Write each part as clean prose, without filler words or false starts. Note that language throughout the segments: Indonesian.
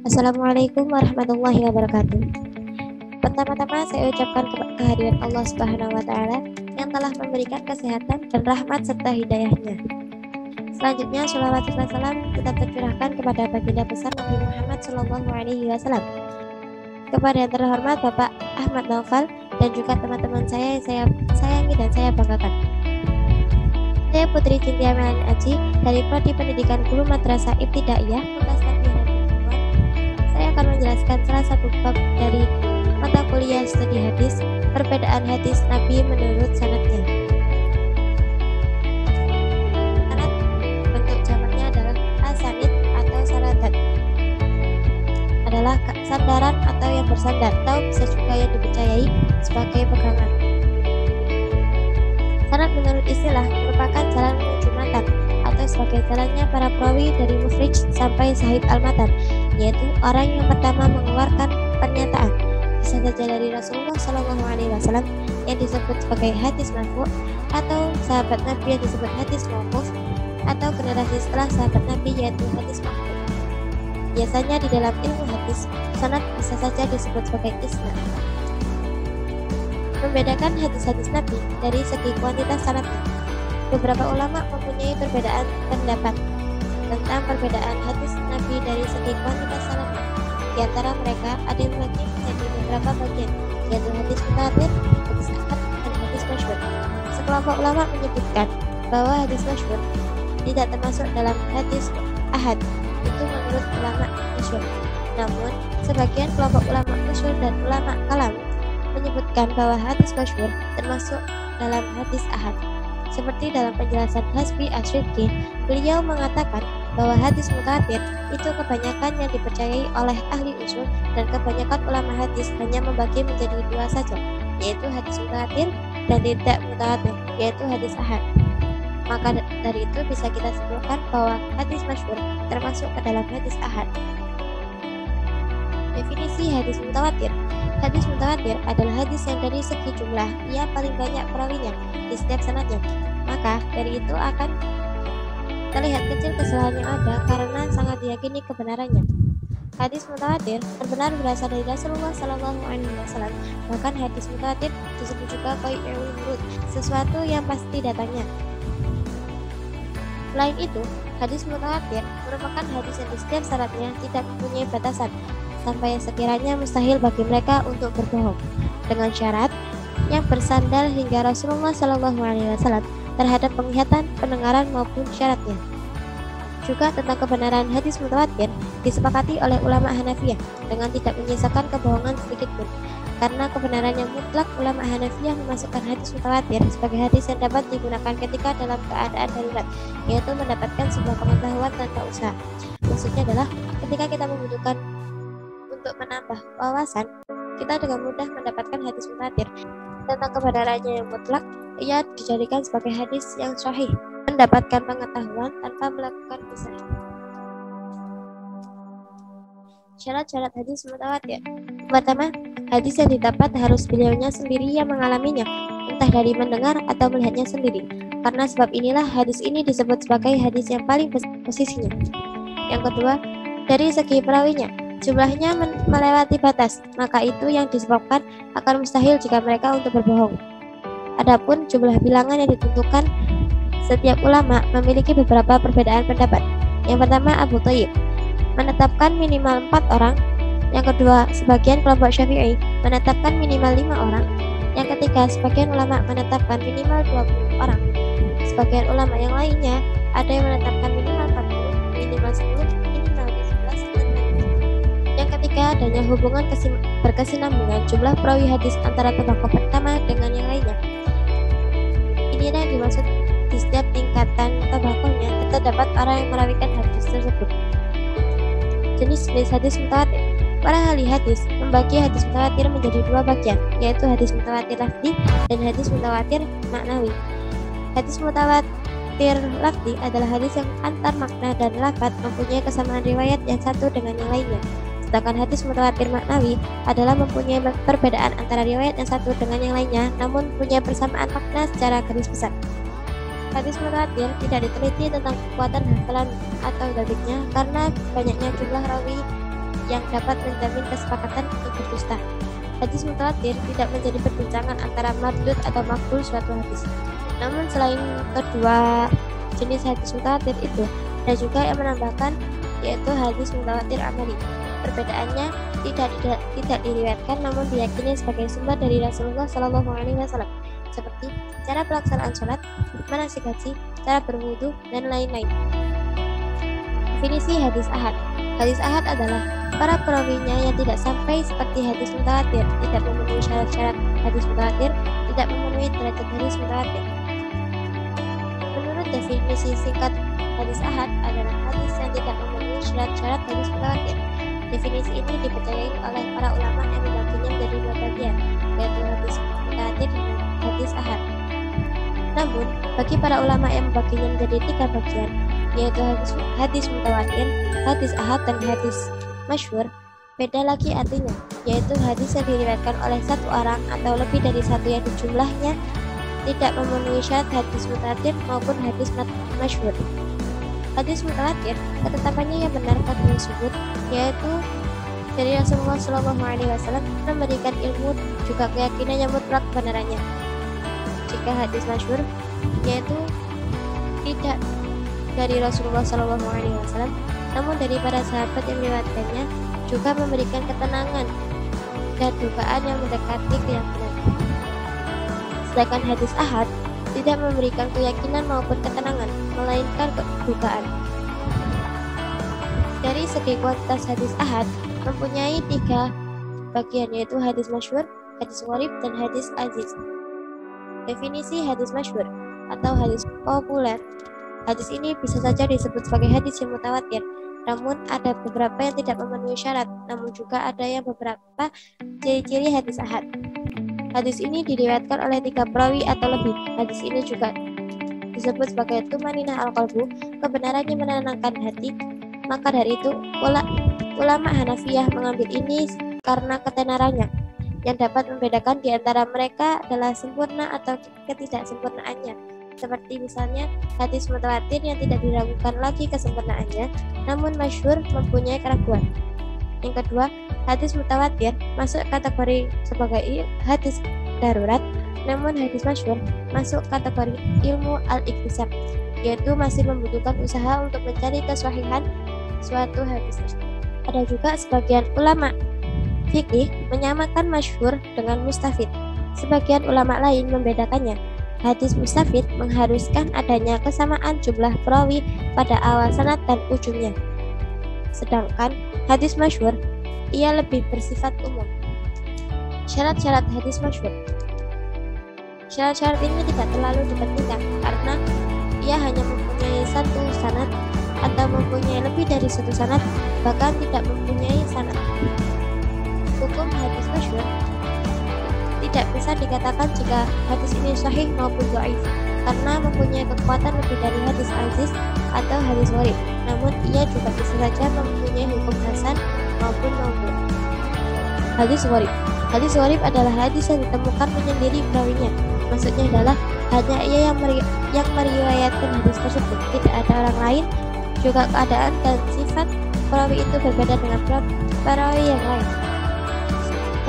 Assalamualaikum warahmatullahi wabarakatuh. Pertama-tama saya ucapkan kehadiran Allah Subhanahu wa taala yang telah memberikan kesehatan dan rahmat serta hidayahnya. Selanjutnya sholawat serta salam tetap tercurahkan kepada baginda besar Nabi Muhammad SAW, kepada yang terhormat Bapak Ahmad Naufal dan juga teman-teman saya yang saya sayangi dan saya banggakan. Saya Putri Cynthia Melani Aji dari Prodi Pendidikan Guru Madrasah Ibtidaiyah Fakultas Tarbiyah dan Pengetahuan. Saya akan menjelaskan salah satu bab dari mata kuliah studi hadis, perbedaan hadis Nabi menurut sanadnya. Sanad bentuk jamaknya adalah asanid atau sanadat, adalah sandaran atau yang bersandar, atau bisa juga yang dipercayai sebagai pegangan. Sanad menurut istilah merupakan jalan menuju matan atau sebagai jalannya para perawi dari mufrij sampai sahib al-matan, yaitu orang yang pertama mengeluarkan pernyataan, bisa saja dari Rasulullah SAW yang disebut sebagai hadis marfu, atau sahabat Nabi yang disebut hadis mauquf, atau generasi setelah sahabat Nabi yaitu hadis mauquf. Biasanya di dalam ilmu hadis, sanad bisa saja disebut sebagai isnad. Membedakan hadis-hadis Nabi dari segi kuantitas sanadnya. Beberapa ulama mempunyai perbedaan pendapat tentang perbedaan hadis Nabi dari segi kuantitas sanadnya. Di antara mereka ada yang membagi menjadi beberapa bagian, yaitu hadis mutawatir, hadis ahad, dan hadis masyhur. Sekelompok ulama menyebutkan bahwa hadis masyhur tidak termasuk dalam hadis ahad, itu menurut ulama masyhur. Namun, sebagian kelompok ulama usul dan ulama kalam menyebutkan bahwa hadis masyhur termasuk dalam hadis ahad. Seperti dalam penjelasan Hasbi Asyidki, beliau mengatakan bahwa hadis mutawatir itu kebanyakan yang dipercayai oleh ahli usul, dan kebanyakan ulama hadis hanya membagi menjadi dua saja, yaitu hadis mutawatir dan tidak mutawatir, yaitu hadis ahad. Maka dari itu bisa kita simpulkan bahwa hadis masyhur termasuk ke dalam hadis ahad. Definisi hadis mutawatir. Hadis mutawatir adalah hadis yang dari segi jumlah ia paling banyak perawinya di setiap sanadnya. Maka dari itu akan terlihat kecil kesalahan yang ada karena sangat diyakini kebenarannya. Hadis mutawatir benar berasal dari Rasulullah SAW. Bahkan hadis mutawatir disebut juga qai'ul wurud, sesuatu yang pasti datangnya. Selain itu, hadis mutawatir merupakan hadis yang di setiap sanadnya tidak mempunyai batasan, sampai sekiranya mustahil bagi mereka untuk berbohong, dengan syarat yang bersandar hingga Rasulullah SAW terhadap penglihatan, pendengaran maupun syaratnya. Juga tentang kebenaran hadis mutawatir disepakati oleh ulama Hanafiyah dengan tidak menyisakan kebohongan sedikit pun. Karena kebenaran yang mutlak, ulama Hanafiyah memasukkan hadis mutawatir sebagai hadis yang dapat digunakan ketika dalam keadaan darurat, yaitu mendapatkan sebuah pengetahuan tanpa usaha. Maksudnya adalah ketika kita membutuhkan untuk menambah wawasan, kita dengan mudah mendapatkan hadis mutawatir. Tentang kebenarannya yang mutlak, ia dijadikan sebagai hadis yang sahih, mendapatkan pengetahuan tanpa melakukan usaha. Syarat-syarat hadis mutawatir. Pertama, hadis yang didapat harus beliaunya sendiri yang mengalaminya, entah dari mendengar atau melihatnya sendiri. Karena sebab inilah hadis ini disebut sebagai hadis yang paling posisinya. Yang kedua, dari segi perawinya, jumlahnya melewati batas, maka itu yang disebabkan akan mustahil jika mereka untuk berbohong. Adapun jumlah bilangan yang ditentukan, setiap ulama memiliki beberapa perbedaan pendapat. Yang pertama, Abu Thayyib menetapkan minimal 4 orang. Yang kedua, sebagian kelompok Syafi'i menetapkan minimal 5 orang. Yang ketiga, sebagian ulama menetapkan minimal 20 orang. Sebagian ulama yang lainnya ada yang menetapkan minimal 40, minimal 10, minimal 15, dan lainnya. Yang ketiga, adanya hubungan berkesinambungan jumlah perawi hadis antara tokoh pertama dengan yang lainnya. Inilah yang dimaksud di setiap tingkatan tokohnya terdapat orang yang merawikan hadis tersebut. Jenis-jenis hadis mutawatir. Para ahli hadis membagi hadis mutawatir menjadi dua bagian, yaitu hadis mutawatir lafzi dan hadis mutawatir maknawi. Hadis mutawatir lafzi adalah hadis yang antar makna dan lafaz mempunyai kesamaan riwayat yang satu dengan yang lainnya. Sedangkan hadis mutawatir maknawi adalah mempunyai perbedaan antara riwayat yang satu dengan yang lainnya, namun punya persamaan makna secara garis besar. Hadis mutawatir tidak diteliti tentang kekuatan hafalan atau dalilnya karena banyaknya jumlah rawi yang dapat menjamin kesepakatan untuk berdusta. Hadis mutawatir tidak menjadi perbincangan antara mardud atau makbul suatu hadis. Namun selain kedua jenis hadis mutawatir itu, ada juga yang menambahkan, yaitu hadis mutawatir amali. Perbedaannya tidak diriwayatkan namun diyakini sebagai sumber dari Rasulullah Shallallahu Alaihi Wasallam, seperti cara pelaksanaan sholat, manasik haji, cara berwudu, dan lain-lain. Definisi hadis ahad. Hadis ahad adalah para perawinya yang tidak sampai seperti hadis mutawatir, tidak memenuhi syarat-syarat hadis mutawatir, tidak memenuhi derajat hadis mutawatir. Menurut definisi singkat, hadis ahad adalah hadis yang tidak memenuhi syarat-syarat hadis mutawatir. Definisi ini dipercayai oleh para ulama yang membaginya menjadi dua bagian, yaitu hadis mutawatir dan hadis ahad. Namun, bagi para ulama yang membaginya menjadi tiga bagian, yaitu hadis mutawatir, hadis ahad, dan hadis masyhur, beda lagi artinya, yaitu hadis yang diriwayatkan oleh satu orang atau lebih dari satu yang jumlahnya tidak memenuhi syarat hadis mutawatir maupun hadis masyhur. Hadis mutawatir, ketetapannya yang benar kata tersebut, yaitu dari Rasulullah Shallallahu Alaihi Wasallam, memberikan ilmu juga keyakinan yang mutlak kebenarannya. Jika hadis masyhur, yaitu tidak dari Rasulullah Shallallahu Alaihi Wasallam, namun dari para sahabat yang meriwayatkannya, juga memberikan ketenangan dan dugaan yang mendekati keyakinan. Sedangkan hadis ahad tidak memberikan keyakinan maupun ketenangan, melainkan dugaan. Dari segi kuantitas hadis ahad mempunyai tiga bagian, yaitu hadis masyhur, hadis gharib, dan hadis aziz. Definisi hadis masyhur atau hadis populer. Hadis ini bisa saja disebut sebagai hadis yang mutawatir, namun ada beberapa yang tidak memenuhi syarat, namun juga ada yang beberapa ciri-ciri hadis ahad. Hadis ini diriwayatkan oleh 3 perawi atau lebih. Hadis ini juga disebut sebagai tumaninah al-qalbu, kebenarannya menenangkan hati. Maka dari itu, ulama Hanafiyah mengambil ini karena ketenarannya, yang dapat membedakan di antara mereka adalah sempurna atau ketidaksempurnaannya. Seperti misalnya hadis mutawatir yang tidak diragukan lagi kesempurnaannya, namun masyhur mempunyai keraguan. Yang kedua, hadis mutawatir masuk kategori sebagai hadis darurat, namun hadis masyhur masuk kategori ilmu al-iktisab, yaitu masih membutuhkan usaha untuk mencari kesahihan suatu hadis. Ada juga sebagian ulama fikih menyamakan masyhur dengan mustafid. Sebagian ulama lain membedakannya. Hadis mustafid mengharuskan adanya kesamaan jumlah perawi pada awal sanad dan ujungnya. Sedangkan hadis masyhur ia lebih bersifat umum. Syarat-syarat hadis masyhur. Syarat-syarat ini tidak terlalu dipentingkan karena ia hanya mempunyai satu sanad atau mempunyai lebih dari satu sanad, bahkan tidak mempunyai sanad. Hukum hadis masyhur tidak bisa dikatakan jika hadis ini sahih maupun dhaif, karena mempunyai kekuatan lebih dari hadis aziz atau hadis gharib. Namun ia juga bisa saja mempunyai hukum hasan maupun maudhu'. Hadis gharib. Hadis gharib adalah hadis yang ditemukan menyendiri perawinya. Maksudnya adalah hanya ia yang meriwayatkan hadis tersebut, tidak ada orang lain. Juga keadaan dan sifat perawi itu berbeda dengan perawi yang lain.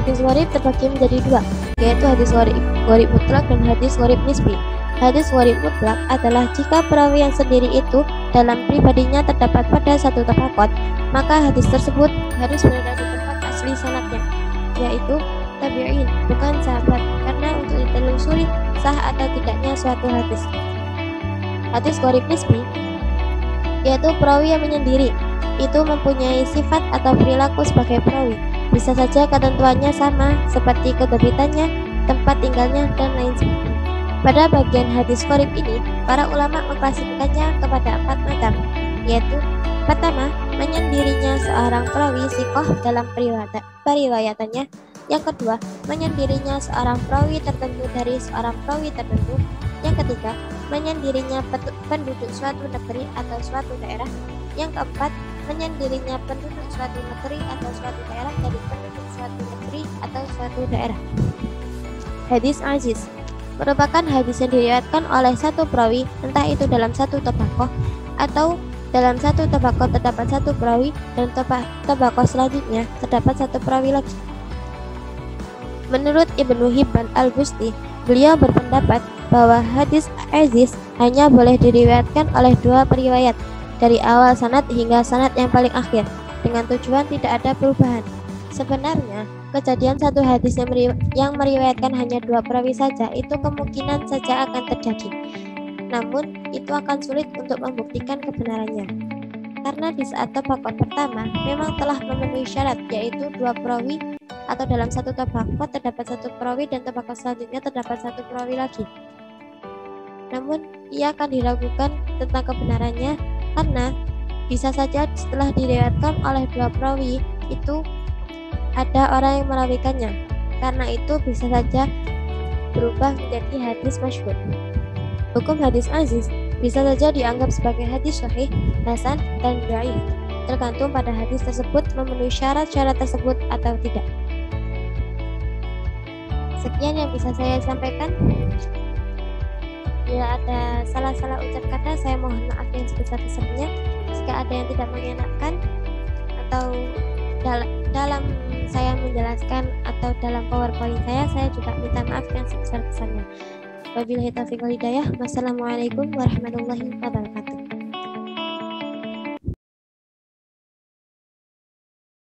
Hadis gharib terbagi menjadi 2, yaitu hadis gharib mutlak dan hadis gharib nisbi. Hadis gharib mutlak adalah jika perawi yang sendiri itu dalam pribadinya terdapat pada satu tabaqat, maka hadis tersebut harus berada di tempat asli sanadnya, yaitu tabi'in, bukan sahabat, karena untuk ditelusuri sah atau tidaknya suatu hadis. Hadis gharib nisbi, yaitu perawi yang menyendiri, itu mempunyai sifat atau perilaku sebagai perawi. Bisa saja ketentuannya sama, seperti ketebitannya, tempat tinggalnya, dan lain sebagainya. Pada bagian hadis gharib ini, para ulama mengklasifikasinya kepada 4 macam, yaitu pertama, menyendirinya seorang perawi sikoh dalam periwayatannya. Yang kedua, menyendirinya seorang perawi tertentu dari seorang perawi tertentu. Yang ketiga, menyendirinya penduduk suatu negeri atau suatu daerah. Yang keempat, menyendirinya penduduk suatu negeri atau suatu daerah dari penduduk suatu negeri atau suatu daerah. Hadis aziz merupakan hadis yang diriwayatkan oleh satu perawi, entah itu dalam satu tobakoh atau Dalam satu tobako terdapat satu perawi dan tobako selanjutnya terdapat satu perawi lagi. Menurut Ibnu Hibban al-Busti, beliau berpendapat bahwa hadis aziz hanya boleh diriwayatkan oleh dua periwayat dari awal sanad hingga sanad yang paling akhir dengan tujuan tidak ada perubahan. Sebenarnya, kejadian satu hadis yang meriwayatkan hanya dua perawi saja itu kemungkinan saja akan terjadi. Namun, itu akan sulit untuk membuktikan kebenarannya. Karena di saat tobaqoh pertama memang telah memenuhi syarat, yaitu dua perawi, atau dalam satu tobaqoh terdapat satu perawi dan tobaqoh selanjutnya terdapat satu perawi lagi. Namun, ia akan diragukan tentang kebenarannya karena bisa saja setelah diriwayatkan oleh dua perawi itu ada orang yang merawikannya. Karena itu bisa saja berubah menjadi hadis masyhur. Hukum hadis aziz bisa saja dianggap sebagai hadis sahih, hasan, dan dhaif, tergantung pada hadis tersebut memenuhi syarat-syarat tersebut atau tidak. Sekian yang bisa saya sampaikan. Bila ada salah-salah ucap kata, saya mohon maaf yang sebesar-besarnya. Jika ada yang tidak mengenakan atau dalam saya menjelaskan atau dalam PowerPoint saya juga minta maaf yang sebesar-besarnya. Wabillahi taufiq wal hidayah. Wassalamualaikum warahmatullahi wabarakatuh.